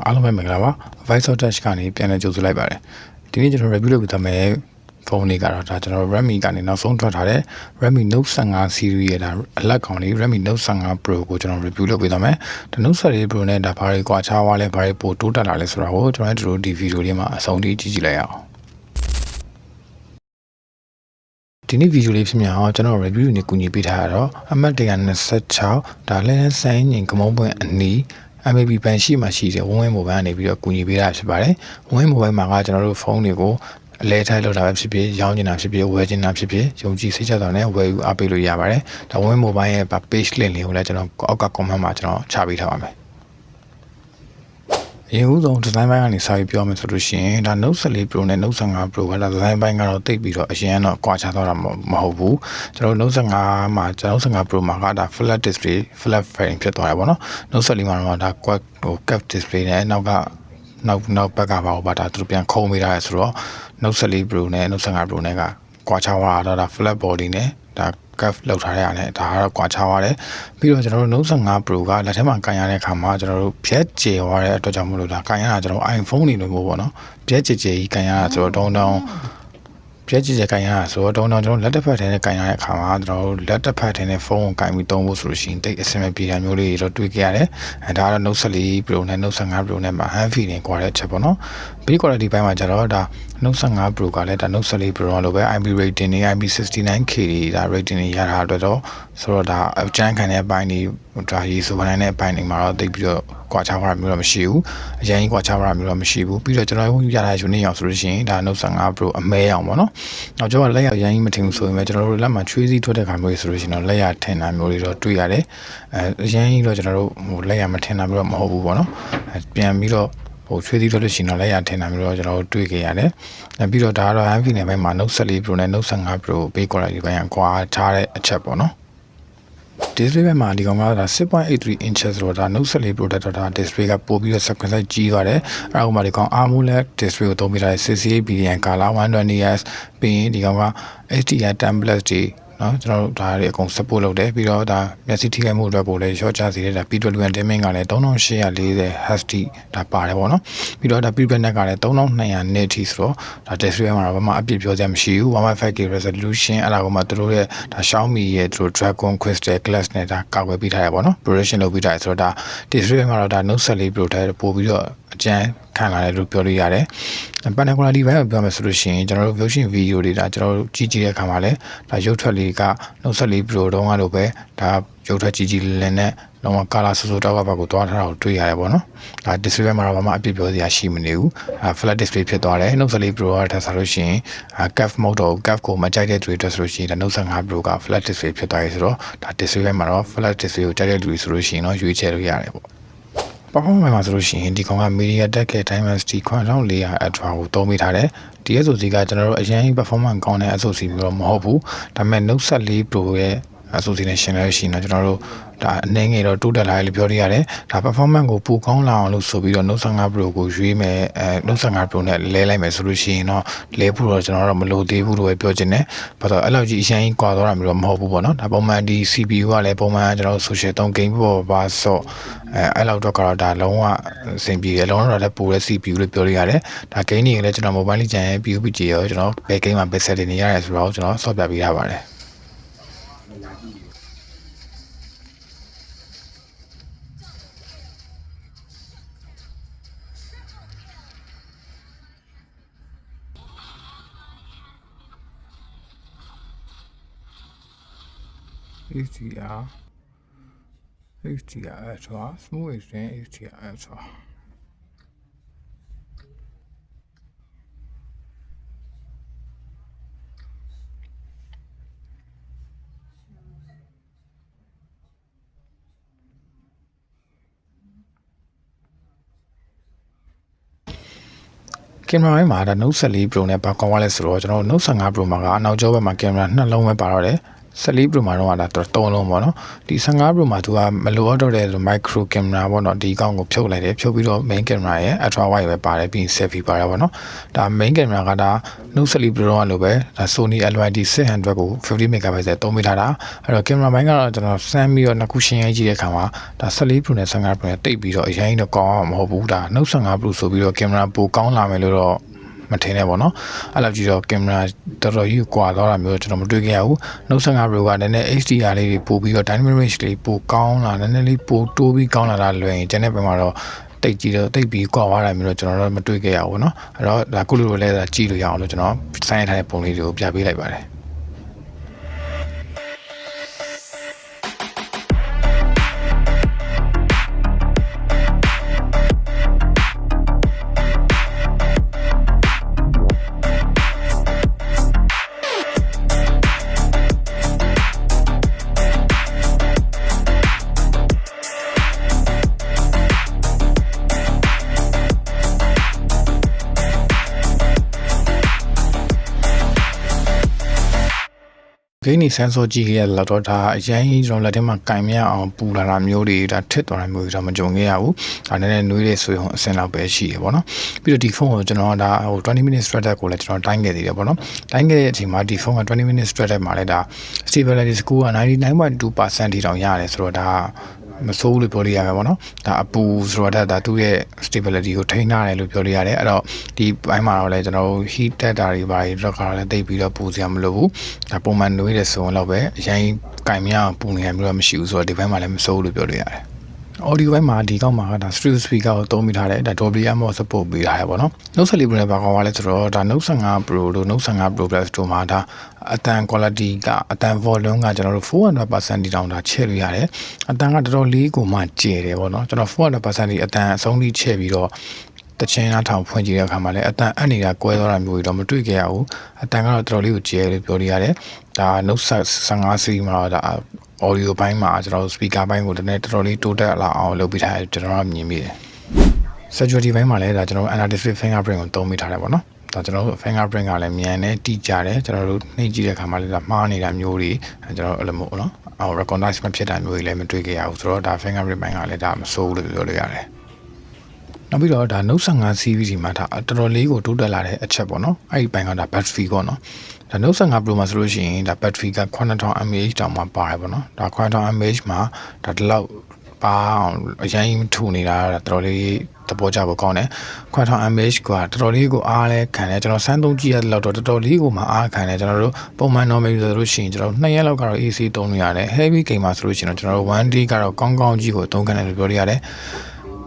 အားလုံးပဲမင်္ဂလာပါ Voice of Touch ကနေပြန်လည်ကြိုဆိုလိုက်ပါတယ်ဒီနေ့ကျွန်တော် review လုပ်ပြသွားမယ်ဖုန်းလေးကတော့ဒါကျွန်တော် Redmi ကနေနောက်ဆုံးထွက်ထားတဲ့ Redmi Note 15 series ရဲ့ဒါအလက်ကောင်လေး Redmi Note 15 Pro ကိုကျွန်တော် review လုပ်ပြသွားမယ်ဒါ Note 15 Pro နဲ့ဒါဘာတွေကွာခြားသွားလဲဘာတွေပိုတိုးတက်လာလဲဆိုတာကိုကျွန်တော်တို့ဒီ video လေးမှာအဆုံးထိကြည့်ကြည့်လိုက်ရအောင်ဒီနေ့ video လေးဖြစ်မြအောင်ကျွန်တော် review နဲ့ကူညီပေးထားရတော့အမှတ်126ဒါလည်းဆိုင်ငင်ကမုံပွင့်အနီးMAB ဘန်ရှိမှရှိတဲ့ဝင်းမိုဘိုင်းကနေပြီးတော့ကူညီပေးတာဖြစ်ပါတယ်။ဝင်းမိုဘိုင်းမှာကကျွန်တော်တို့ဖုန်းတွေကိုအလဲထိုက်လောက်တာပဲဖြစ်ဖြစ်ရောင်းချင်တာဖြစ်ဖြစ်ဝယ်ချင်တာဖြစ်ဖြစ်ယုံကြည်စိတ်ချတာနဲ့ဝယ်ယူအားပေးလို့ရပါတယ်။ဒါဝင်းမိုဘိုင်းရဲ့ page link လေးကိုလည်းကျွန်တော်အောက်က comment မှာကျွန်တော်ချပေးထားပါမယ်။အရင်ဦးဆုံး design ဘိုင်းကနေစပြီးပြောမယ်ဆိုလို့ရှိရင်ဒါ Note 14 Pro နဲ့ Note 15 Pro ကဒါ design ဘိုင်းကတော့တိတ်ပြီးတော့အရင်ကတော့ကွာခြားသွားတာမဟုတ်ဘူးကျွန်တော် Note 15မှာကျွန်တော် 15 Pro မှာကဒါ flat display flat frame ဖြစ်သွားတယ်ပေါ့နော် Note 14မှာတော့ဒါ quad curve display နဲ့နောက်ဘက်ကပါဒါသူတို့ပြန်ခုံပေးထားရဆိုတော့ Note 14 Pro နဲ့ Note 15 Pro နဲ့ကကွာခြားသွားတာဒါ flat body နဲ့ဒါ curve လောက်ထားရတဲ့ဒါကတော့ကွာခြားသွားတယ်ပြီးတော့ကျွန်တော်တို့ Note 15 Pro ကလက်ထဲမှာကန်ရတဲ့အခါမှာကျွန်တော်တို့ဖြတ်ကျေသွားတဲ့အတွက်ကြောင့်မလို့ဒါကန်ရတာကျွန်တော် iPhone နေလို့ပေါ့နော်ဖြတ်ကျေကြီးကန်ရတာဆိုတော့တောင်းပြည့်ကြည်ကန်ရတာဆိုတော့ကျွန်တော်လက်တစ်ဖက်ထဲနဲ့ကန်ရတဲ့အခါမှာကျွန်တော်တို့လက်တစ်ဖက်ထဲနဲ့ဖုန်းကိုကန်ပြီးသုံးဖို့ဆိုလို့ရှိရင်တိတ်အဆင်မပြေတာမျိုးလေးတွေတော့တွေ့ကြရတယ်။ဒါကတော့ Note 14 Pro နဲ့ Note 15 Pro နဲ့မှာ hand feeling ကွာတဲ့အချက်ပေါ့နော်။ build quality ဘိုင်းမှာကျတော့ဒါ Note 15 Pro ကလည်းဒါ Note 14 Pro လိုပဲ IP rating တွေ IP69K တွေဒါ rating တွေရတာအတွက်တော့ဆိုတော့ဒါအကျန်းခံတဲ့အပိုင်းတွေဒါရေးဆိုနိုင်တဲ့အပိုင်းတွေမှာတော့တိတ်ပြီးတော့ကွာခြားတာမျိုးတော့မရှိဘူး။အရင်ကြီးကွာခြားတာမျိုးတော့မရှိဘူး။ပြီးတော့ကျွန်တော်ရတာယူနေအောင်ဆိုလို့ရှိရင်ဒါ Note 15 Pro အမဲအောင်ပေါ့နော်။နောက်ကျွန်တော်လက်ရရင်မထင်ဘူးဆိုရင်ကျွန်တော်တို့လက်မှာချွေးစည်းထွက်တဲ့ခါမျိုးဆိုလို့ရှိရင်တော့လက်ရထင်တာမျိုးတွေတော့တွေ့ရတယ်အရင်ကြီးတော့ကျွန်တော်တို့လက်ရမထင်တာမျိုးတော့မဟုတ်ဘူးပေါ့နော်ပြန်ပြီးတော့ချွေးစည်းထွက်လို့ရှိရင်တော့လက်ရထင်တာမျိုးတော့ကျွန်တော်တို့တွေ့ကြရတယ်ပြီးတော့ဒါကတော့ Handful နဲ့ဘက်မှာ Note 14 Pro နဲ့ Note 15 Pro ပေး quality ဘက်ကကွာခြားတဲ့အချက်ပေါ့နော်display ဘက်မှာဒီကောင်ကဒါ 6.83 inches ဆိုတော့ဒါ Note 14 Pro တက်တော့ဒါ display ကပို့ပြီးတော့ screen size ကြီးသွားတယ်အဲ့ဒါကမှဒီကောင် AMOLED display ကိုသုံးပြထားတဲ့ 68 billion color 120Hz ပြီးရင်ဒီကောင်က HDR 10 plus တွေနော်ကျွန်တော်တို့ဒါတွေအကုန် support လုပ်တယ်ပြီးတော့ဒါမျက်စိထိခိုက်မှုအတွက်ပို့လဲ short ချစေတယ်ဒါ P21 dimming ကလည်း3840 Hz ဒါပါတယ်ပေါ့နော်ပြီးတော့ဒါ P-back ကလည်း3200 nit ထိဆိုတော့ဒါ display မှာတော့ဘာမှအပြည့်ပြောစရာမရှိဘူး 1.5K resolution အဲ့ဒါကမှသူတို့ရဲ့ဒါ Xiaomi ရဲ့သူတို့ Dragon Crystal Glass နဲ့ဒါကာကွယ်ပေးထားရပေါ့နော် protection လုပ်ပေးထားရဆိုတော့ဒါ display မှာတော့ဒါ Note 14 Pro တဲ့ပို့ပြီးတော့အကျန်းခံလာတယ်လို့ပြောလို့ရတယ်။ panel quality ဘက်ကိုပြောမယ်ဆိုလို့ရှိရင်ကျွန်တော်တို့ version video တွေဒါကျွန်တော်တို့ကြည့်တဲ့အခါမှာလည်းဒါရုပ်ထွက်လေးက Note 14 Pro တုန်းကလိုပဲဒါရုပ်ထွက်ကြီးကြီးလင်းနဲ့လုံးဝ color ဆူဆူတောက်ဘက်ကိုတွားထားတာကိုတွေ့ရတယ်ပေါ့နော်။ဒါ display မှာတော့ဘာမှအပြည့်ပြောစရာရှိမနေဘူး။ flat display ဖြစ်သွားတယ်။ Note 14 Pro ကထပ်ဆိုလို့ရှိရင်curve mode တော့ curve ကိုမကြိုက်တဲ့သူတွေအတွက်ဆိုလို့ရှိရင်ဒါ Note 15 Pro က flat display ဖြစ်သွားပြီဆိုတော့ဒါ display မှာတော့ flat display ကိုကြိုက်တဲ့လူတွေဆိုလို့ရှိရင်တော့ရွေးချယ်လို့ရတယ်ပေါ့။performance မှာဆိုလို့ရှိရင်ဒီကောင်က MediaTek ရဲ့ Dimensity 9400 Ultra ကိုသုံးပေးထားတယ်ဒီ SoC ကကျွန်တော်တို့အရင် performance ကောင်းတဲ့ SoC မျိုးတော့မဟုတ်ဘူးဒါပေမဲ့ Note 14 Pro ရဲ့ SoC နဲ့ရှင်လို့ရှိရင်တော့ကျွန်တော်တို့ဒါအနေငယ်တော့တိုးတက်လာတယ်လို့ပြောရရတယ်ဒါ performance ကိုပိုကောင်းလာအောင်လို့ဆိုပြီးတော့ Note 15 Pro ကိုရွေးမယ်Note 15 Pro နဲ့လဲလိုက်မယ်ဆိုလို့ရှိရင်တော့လဲဖို့တော့ကျွန်တော်တို့မလိုသေးဘူးလို့ပဲပြောချင်တယ်ဘာလို့အဲ့လောက်ကြီးအရင်ကွာသွားတာမျိုးတော့မဟုတ်ဘူးပေါ့နော်ဒါပုံမှန်ဒီ CPU ကလည်းပုံမှန်ကျွန်တော်တို့ social 3 game ပေါ်ပါဆော့အဲ့လောက်တော့ကတော့ဒါလုံးဝအဆင်ပြေတယ်လုံးဝတော့လည်းပိုတဲ့ CPU လို့ပြောလို့ရတယ်ဒါ game တွေလည်းကျွန်တော် mobile legend ရဲ့ PUBG ရောကျွန်တော်ဘယ် game မှာဘယ် setting နေရတယ်ဆိုတော့ကျွန်တော်ဆော့ပြပေးထားပါတယ်HDR Ultra Smooth Extreme HDR Ultraကင်မရာမှာဒါ Note 14 Pro နဲ့ပါကောင်းသွားလဲဆိုတော့ကျွန်တော် Note 15 Pro မှာကအနောက်ကျောဘက်မှာကင်မရာနှစ်လုံးပဲပါတော့တယ် 14 Pro မှာတော့ဒါ3လုံးပေါ့နော်ဒီ15 Pro မှာသူကမလိုအပ်တော့တဲ့ micro camera ပေါ့နော်ဒီကောင်ကိုဖြုတ်လိုက်တယ်ဖြုတ်ပြီးတော့ main camera ရဲ့ ultra wide ပဲပါတယ်ပြီး selfie ပါတယ်ပေါ့နော်ဒါ main camera ကဒါ Note 14 Pro ကလိုပဲဒါ Sony LYD 600ကို50 megapixel သုံးပေးထားတာအဲ့တော့ camera ဘိုင်းကတော့ကျွန်တော်စမ်းပြီးတော့နှစ်ခုရှင်းရိုက်ကြည့်တဲ့အခါမှာဒါ14 Pro နဲ့15 Pro နဲ့တိတ်ပြီးတော့အရင်တော့ကောင်းအောင်မဟုတ်ဘူးဒါ Note 15 Pro ဆိုပြီးတော့ camera ပိုကောင်းလာမယ်လို့တော့မထင်နဲ့ပေါ့နော်အဲ့လိုကြည့်တော့ကင်မရာတော်တော်ကြီးကွာသွားတာမျိုးကျွန်တော်မတွေ့ခဲ့ရဘူး Note 15 Pro ကလည်းနည်း HDR လေးတွေပို့ပြီးတော့ dynamic range လေးပိုကောင်းလာနည်းနည်းလေးပိုတိုးပြီးကောင်းလာတာလွယ်ရင်ကျန်တဲ့ဘက်မှာတော့တိတ်ကြည့်တော့တိတ်ပြီးကွာသွားတာမျိုးတော့ကျွန်တော်တို့မတွေ့ခဲ့ရဘူးเนาะအဲ့တော့ဒါခုလိုလည်းကြည့်လို့ရအောင်လို့ကျွန်တော်စိုင်းရထားတဲ့ပုံလေးတွေကိုပြပေးလိုက်ပါတယ်ဂိမ်းနီဆန်ဆောကြည့်ခဲ့ရတော့ဒါအရင်ကျွန်တော်လက်ထဲမှာကင်မြအောင်ပူလာတာမျိုးတွေဒါထစ်သွားတာမျိုးတွေတော့မကြုံခဲ့ရဘူးဒါနည်းနည်းနှွေးတဲ့ဆိုရင်အဆင်လောက်ပဲရှိတယ်ပေါ့နော်ပြီးတော့ဒီဖုန်းကိုကျွန်တော်ဒါဟို20 minutes straight ကိုလည်းကျွန်တော်တိုင်းခဲ့သေးတယ်ပေါ့နော်တိုင်းခဲ့တဲ့အချိန်မှာဒီဖုန်းက20 minutes straight မှာလည်းဒါ stability score က 99.2% ထိတောင်ရတယ်ဆိုတော့ဒါမဆိုးလို့ပြောလို့ရမှာပေါ့နော်ဒါအပူဆိုတော့ဒါသူ့ရဲ့ stability ကိုထိန်းထားတယ်လို့ပြောလို့ရတယ်အဲ့တော့ဒီဘိုင်းမှာတော့လည်းကျွန်တော်တို့ heat တက်တာတွေပါတော့ခါလည်းတိတ်ပြီးတော့ပူစရာမလိုဘူးဒါပုံမှန်နှွေးတဲ့ဆိုရင်တော့ပဲအရင်ကင်မြပူနေရမျိုးတော့မရှိဘူးဆိုတော့ဒီဘိုင်းမှာလည်းမဆိုးလို့ပြောလို့ရတယ်audio ဘိုင်းမှာဒီကောက်မှာဒါ stereo speaker ကိုသုံးမိထားတယ်ဒါ Dolby Atmos support ပေးထားရပါတော့ Note 14 Pro နဲ့ပါကောင်းပါလဲဆိုတော့ဒါ Note 15 Pro လို့ Note 15 Pro Plus တို့မှာဒါအတန် quality ကအတန် volume ကကျွန်တော်တို့ 400% တိတောင်ဒါချဲ့လို့ရတယ်အတန်ကတော်တော်လေးကိုမှကျယ်တယ်ပေါ့နော်ကျွန်တော် 400% ဒီအတန်အဆုံးထိချဲ့ပြီးတော့တချင်းနားထောင်ဖွင့်ကြည့်တဲ့အခါမှာလည်းအတန်အနေတာကွဲသွားတာမျိုးတွေတော့မတွေ့ခဲ့ရဘူးအတန်ကတော့တော်တော်လေးကိုကျယ်လို့ပြောလို့ရတယ်ဒါ Note 15 series မှာတော့ဒါaudio ဘိုင်းမှာကျွန်တော် speaker ဘိုင်းကိုတနေ့တော်တော်လေးတိုးတက်လာအောင်လုပ်ပေးထားတယ်ကျွန်တော်ကမြင်မိတယ် security ဘိုင်းမှာလည်းဒါကျွန်တော် analytic fingerprint ကိုသုံးမိထားတယ်ပေါ့နော်ဒါကျွန်တော်တို့ fingerprint ကလည်းမြန်တယ်တိကျတယ်ကျွန်တော်တို့နှိပ်ကြည့်တဲ့အခါမှာလည်းဒါမှားနေတာမျိုးတွေကျွန်တော်အဲ့လိုမျိုးနော်အော် recognize မဖြစ်တာမျိုးတွေလည်းမတွေ့ခဲ့ရဘူးဆိုတော့ဒါ fingerprint ဘိုင်းကလည်းဒါမဆိုးလို့ပြောလို့ရတယ်နောက်ပြီးတော့ဒါ Note 15 series မှာဒါတော်တော်လေးကိုတိုးတက်လာတဲ့အချက်ပေါ့နော်အဲ့ဒီဘိုင်းကဒါ battery ပေါ့နော်ဒါ Note 15 Pro မှာဆိုလို့ရှိရင်ဒါ battery က 9000 mAh တောင်မှပါတယ်ပေါ့နော်ဒါ 9000 mAh မှာဒါဒီလောက်ပါအောင်အရင်ထူနေတာတော်တော်လေးသဘောကျဖို့ကောင်းတယ်9000 mAh ကတော်တော်လေးကိုအားလဲခံတယ်ကျွန်တော်စမ်းသုံးကြည့်ရတဲ့လောက်တော့တော်တော်လေးကိုမှအားခံတယ်ကျွန်တော်တို့ပုံမှန် normal ဆိုလို့ရှိရင်ကျွန်တော်2ရက်လောက်ကတော့ AC သုံးလို့ရတယ် heavy game မှာဆိုလို့ရှိရင်ကျွန်တော်တို့1 day ကတော့ကောင်းကောင်းကြီးကိုသုံးခံတယ်လို့ပြောလို့ရတယ်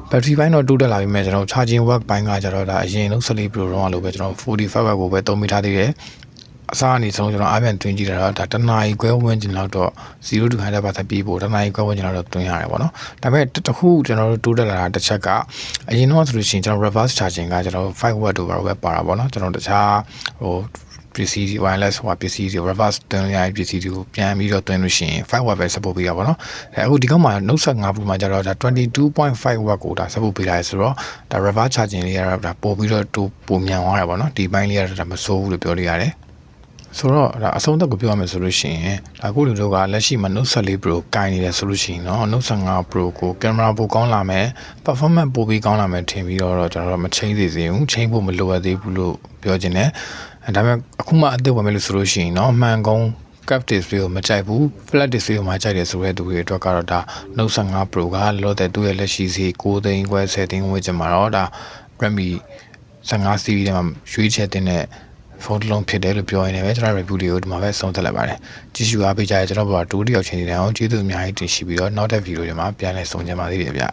battery ဘိုင်းတော့တိုးတက်လာပြီမဲ့ကျွန်တော် charging work ဘိုင်းကကျတော့ဒါအရင်လုံး14 Pro တော့လို့ပဲကျွန်တော်45 watt ကိုပဲသုံးမိထားသေးတယ်အစားအနေဆုံးကျွန်တော်အားပြန်တွင်းကြည့်တာတော့ဒါတနာရီခွဲဝန်းကျင်လောက်တော့0 to 100% ပြေးဖို့တနာရီခွဲဝန်းကျင်လောက်တော့တွင်းရတယ်ပေါ့နော်ဒါပေမဲ့တခုကျွန်တော်တို့တိုးတက်လာတာတစ်ချက်ကအရင်တော့ဆိုလို့ရှိရင်ကျွန်တော် reverse charging ကကျွန်တော်5 watt တို့ပါတော့ပဲပါတာပေါ့နော်ကျွန်တော်တခြားဟိုပစ္စည်း wireless ဟိုပစ္စည်းတွေ reverse တွင်းရတဲ့ပစ္စည်းတွေကိုပြန်ပြီးတော့တွင်းလို့ရှိရင်5 watt ပဲ support ပေးတာပေါ့နော်အခုဒီကောင်မှာ Note 15 Pro မှာကျတော့ဒါ 22.5 watt ကိုဒါ support ပေးထားရဆိုတော့ဒါ reverse charging လေးကတော့ဒါပို့ပြီးတော့ပိုမြန်သွားတယ်ပေါ့နော်ဒီဘိုင်းလေးကတော့ဒါမဆိုးဘူးလို့ပြောလို့ရတယ်ဆိုတော့ဒါအဆုံးသက်ကိုပြောရမယ်ဆိုလို့ရှိရင်ဒါကိုလူတို့ကလက်ရှိမှာ Note 14 Pro ကိုင်နေတယ်ဆိုလို့ရှိရင်เนาะ Note 15 Pro ကိုကင်မရာပိုကောင်းလာမယ် performance ပိုပြီးကောင်းလာမယ်ထင်ပြီးတော့ကျွန်တော်တို့မချိန်သေးစေဘူးချိန်ဖို့မလိုအပ်သေးဘူးလို့ပြောချင်တယ်ဒါပေမဲ့အခုမှအသစ်ဝင်မယ်လို့ဆိုလို့ရှိရင်เนาะမှန်ကုန်း curve display ကိုမကြိုက်ဘူး flat display ကိုမှကြိုက်တယ်ဆိုတဲ့သူတွေအတွက်ကတော့ဒါ Note 15 Pro ကလောတဲ့သူ့ရဲ့လက်ရှိစီ9သိန်းခွဲ10သိန်းဝန်းကျင်မှာတော့ဒါ Redmi 15 series ထဲမှာရွေးချယ်တဲ့ဖုန်းတစ်လုံးဖြစ်တယ်လို့ပြောရင်းနဲ့ပဲကျွန်တော် review လေးကိုဒီမှာပဲဆုံးသက်လိုက်ပါတယ်ကြည့်ရှုအားပေးကြတဲ့ကျွန်တော်တို့ကတူတယောက်ချင်းနေတယ်အောင်ကျေးဇူးအများကြီးတင်ရှိပြီးတော့နောက်တဲ့ဗီဒီယိုတွေမှာပြန်လည်ဆုံကြပါသေးတယ်ဗျ